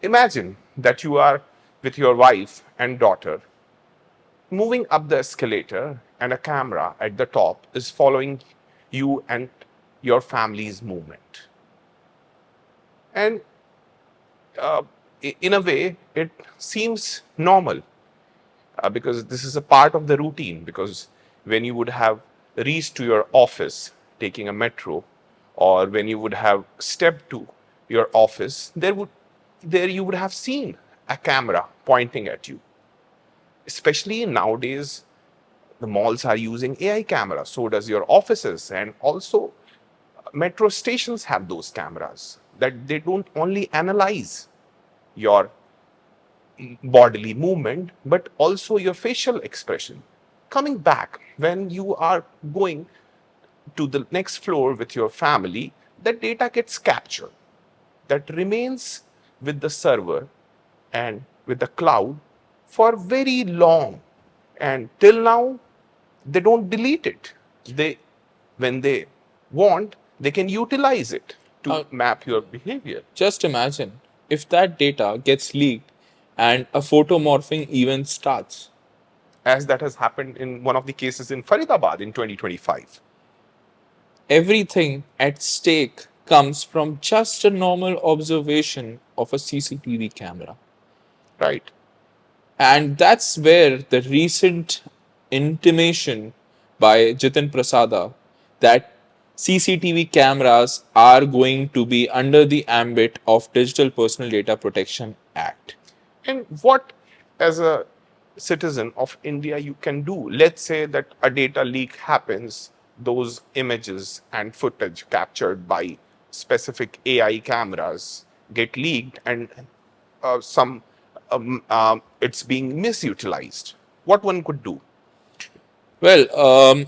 Imagine that you are with your wife and daughter moving up the escalator, and a camera at the top is following you and your family's movement. And uh, in a way, it seems normal because this is a part of the routine. Because when you would have reached to your office taking a metro, or when you would have stepped to your office, there you would have seen a camera pointing at you. Especially nowadays, the malls are using AI cameras, so does your offices, and also metro stations have those cameras that they don't only analyze your bodily movement but also your facial expression. Coming back, when you are going to the next floor with your family, that data gets captured, that remains with the server and with the cloud for very long, and till now they don't delete it. They, when they want, they can utilize it to map your behavior. Just imagine if that data gets leaked and a photo morphing event starts. As that has happened in one of the cases in Faridabad in 2025. Everything at stake comes from just a normal observation of a CCTV camera. Right. And that's where the recent intimation by Jitin Prasada that CCTV cameras are going to be under the ambit of Digital Personal Data Protection Act. And what, as a citizen of India, you can do? Let's say that a data leak happens, those images and footage captured by specific AI cameras get leaked, and it's being misutilized. What one could do? Well,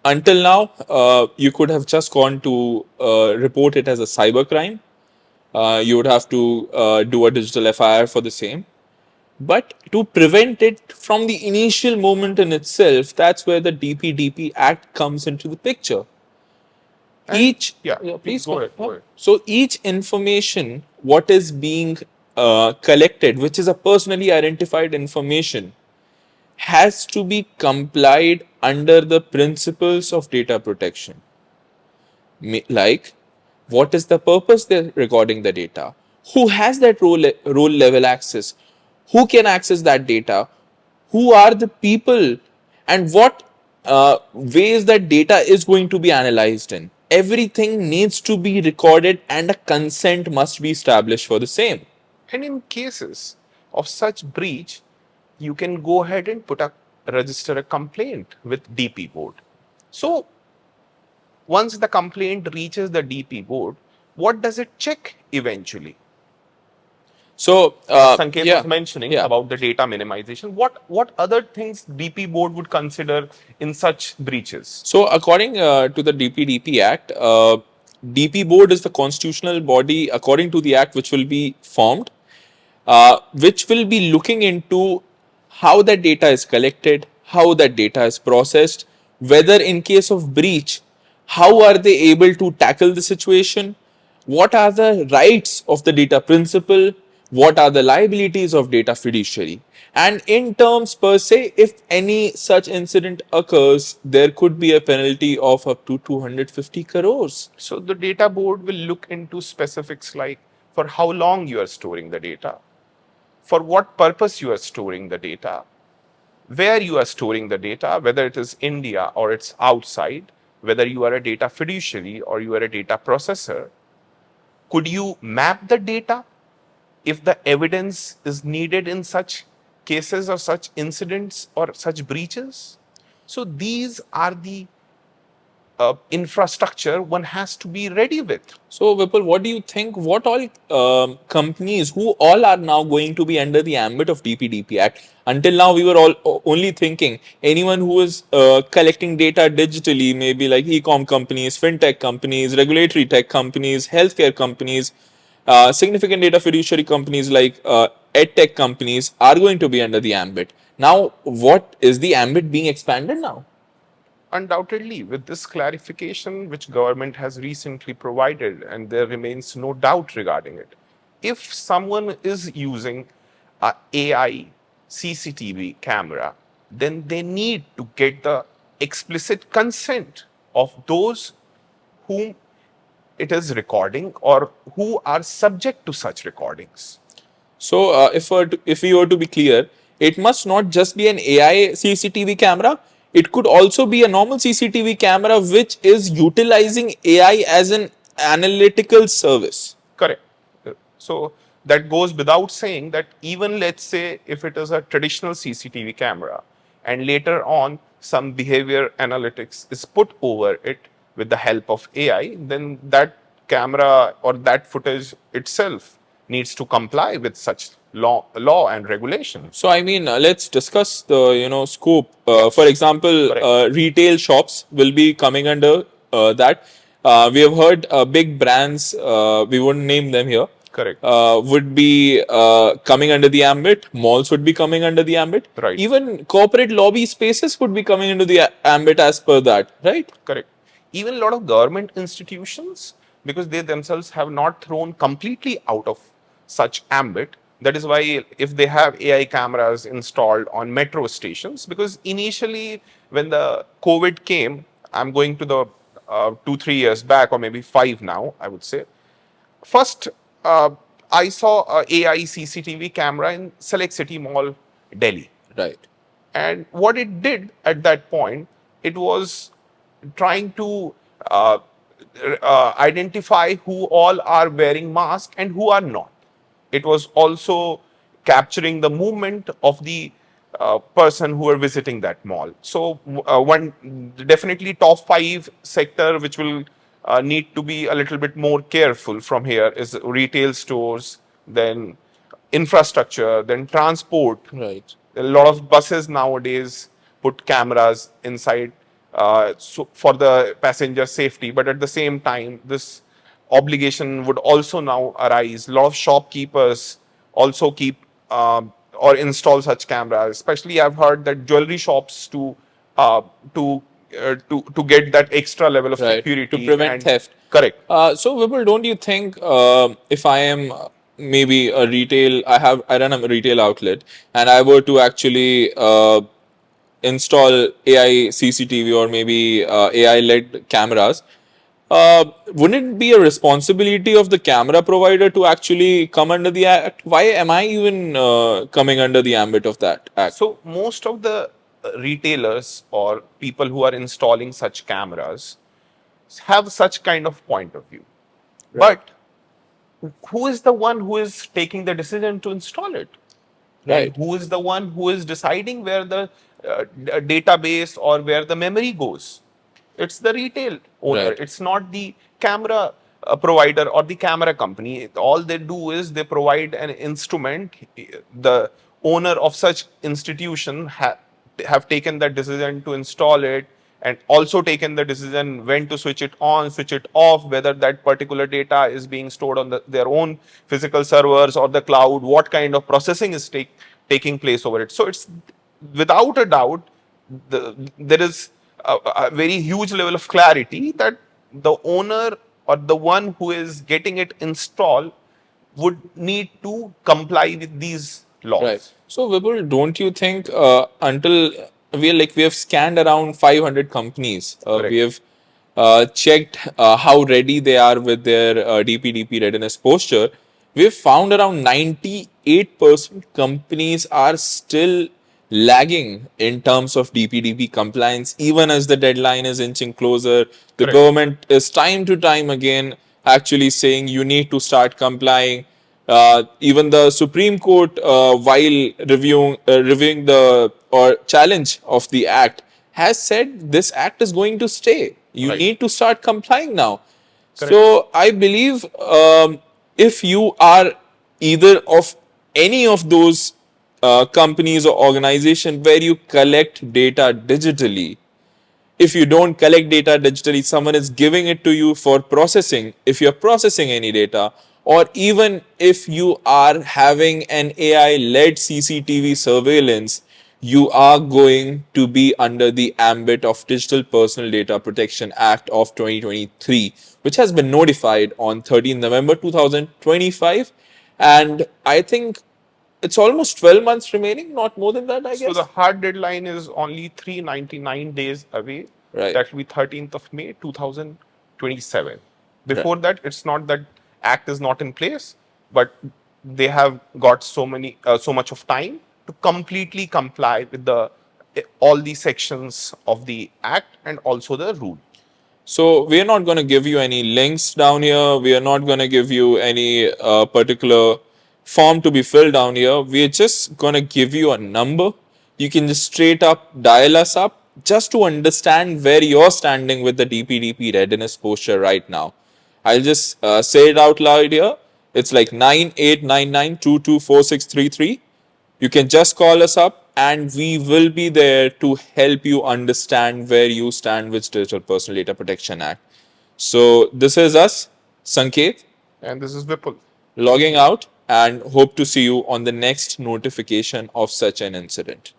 until now, you could have just gone to report it as a cybercrime. You would have to do a digital FIR for the same. But to prevent it from the initial moment in itself, that's where the DPDP Act comes into the picture. And please go ahead. So each information, what is being collected, which is a personally identified information, has to be complied under the principles of data protection. Like, what is the purpose they're recording the data? Who has that role level access? Who can access that data? Who are the people? And what ways that data is going to be analyzed in? Everything needs to be recorded and a consent must be established for the same. And in cases of such breach, you can go ahead and register a complaint with DP board. So once the complaint reaches the DP board, what does it check eventually? So Sanket was mentioning about the data minimization. What other things DP board would consider in such breaches? So according to the DPDP Act, DP board is the constitutional body according to the act which will be formed, which will be looking into how that data is collected, how that data is processed, whether in case of breach, how are they able to tackle the situation, what are the rights of the data principal, what are the liabilities of data fiduciary. And in terms per se, if any such incident occurs, there could be a penalty of up to 250 crores. So the data board will look into specifics like for how long you are storing the data, for what purpose you are storing the data, where you are storing the data, whether it is India or it's outside, whether you are a data fiduciary or you are a data processor. Could you map the data if the evidence is needed in such cases or such incidents or such breaches? So these are the infrastructure one has to be ready with. So, Vipul, what do you think? What all companies, who all are now going to be under the ambit of DPDP Act? Until now, we were all only thinking anyone who is collecting data digitally, maybe like e-com companies, fintech companies, regulatory tech companies, healthcare companies, significant data fiduciary companies like edtech companies are going to be under the ambit. Now, what is the ambit being expanded now? Undoubtedly, with this clarification which government has recently provided, and there remains no doubt regarding it, if someone is using a AI CCTV camera, then they need to get the explicit consent of those whom it is recording or who are subject to such recordings. So, if we were to be clear, it must not just be an AI CCTV camera. It could also be a normal CCTV camera which is utilizing AI as an analytical service. Correct. So that goes without saying that even let's say if it is a traditional CCTV camera and later on some behavior analytics is put over it with the help of AI, then that camera or that footage itself needs to comply with such law and regulation. So, I mean, let's discuss the scope. Yeah. For example, Correct. retail shops will be coming under that. We have heard big brands. We wouldn't name them here. Correct. Would be coming under the ambit. Malls would be coming under the ambit. Right. Even corporate lobby spaces would be coming into the ambit as per that, right? Correct. Even a lot of government institutions, because they themselves have not thrown completely out of such ambit. That is why if they have AI cameras installed on metro stations, because initially when the COVID came, I'm going to the 2, 3 years back, or maybe five now, I would say. First, uh, I saw a AI CCTV camera in Select City Mall, Delhi. Right. And what it did at that point, it was trying to uh, identify who all are wearing masks and who are not. It was also capturing the movement of the person who are visiting that mall. So one definitely top five sector which will need to be a little bit more careful from here is retail stores, then infrastructure, then transport. Right. A lot of buses nowadays put cameras inside so for the passenger safety, but at the same time, this obligation would also now arise. A lot of shopkeepers also keep or install such cameras. Especially, I've heard that jewelry shops uh, to to get that extra level of Right. To security prevent and theft. correct. So Vipul, don't you think if I am maybe a retail, I run a retail outlet, and I were to actually install AI CCTV or maybe AI led cameras, wouldn't it be a responsibility of the camera provider to actually come under the act? Why am I even coming under the ambit of that act? So most of the retailers or people who are installing such cameras have such kind of point of view. Right. But who is the one who is taking the decision to install it? And Right. who is the one who is deciding where the database or where the memory goes? It's the retail owner. Right. It's not the camera provider or the camera company. All they do is they provide an instrument. The owner of such institution have taken that decision to install it and also taken the decision when to switch it on, switch it off, whether that particular data is being stored on their own physical servers or the cloud, what kind of processing is taking place over it. So it's without a doubt, there is a very huge level of clarity that the owner or the one who is getting it installed would need to comply with these Right. laws. So, Vipul, don't you think until we have scanned around 500 companies, we Correct. have checked how ready they are with their DPDP readiness posture, we've found around 98% companies are still lagging in terms of DPDP compliance, even as the deadline is inching closer. The Correct. government is time to time again actually saying you need to start complying. Even the Supreme Court, while reviewing the or challenge of the act, has said this act is going to stay. You Right. need to start complying now. Correct. So I believe if you are either of any of those companies or organization where you collect data digitally, if you don't collect data digitally, someone is giving it to you for processing, if you're processing any data, or even if you are having an AI led CCTV surveillance, you are going to be under the ambit of Digital Personal Data Protection Act of 2023, which has been notified on 13th November 2025. And I think it's almost 12 months remaining, not more than that, I So guess. the hard deadline is only 399 days away. Right. That will be 13th of May 2027. Right. Before that, it's not that Act is not in place, but they have got so much of time to completely comply with the all the sections of the Act and also the rule. So we are not going to give you any links down here. We are not going to give you any particular form to be filled down here. We are just going to give you a number. You can just straight up dial us up just to understand where you're standing with the DPDP readiness posture right now. I'll just say it out loud here. It's like 9899224633. You can just call us up and we will be there to help you understand where you stand with Digital Personal Data Protection Act. So this is us, Sanket, And this is Vipul. logging out and hope to see you on the next notification of such an incident.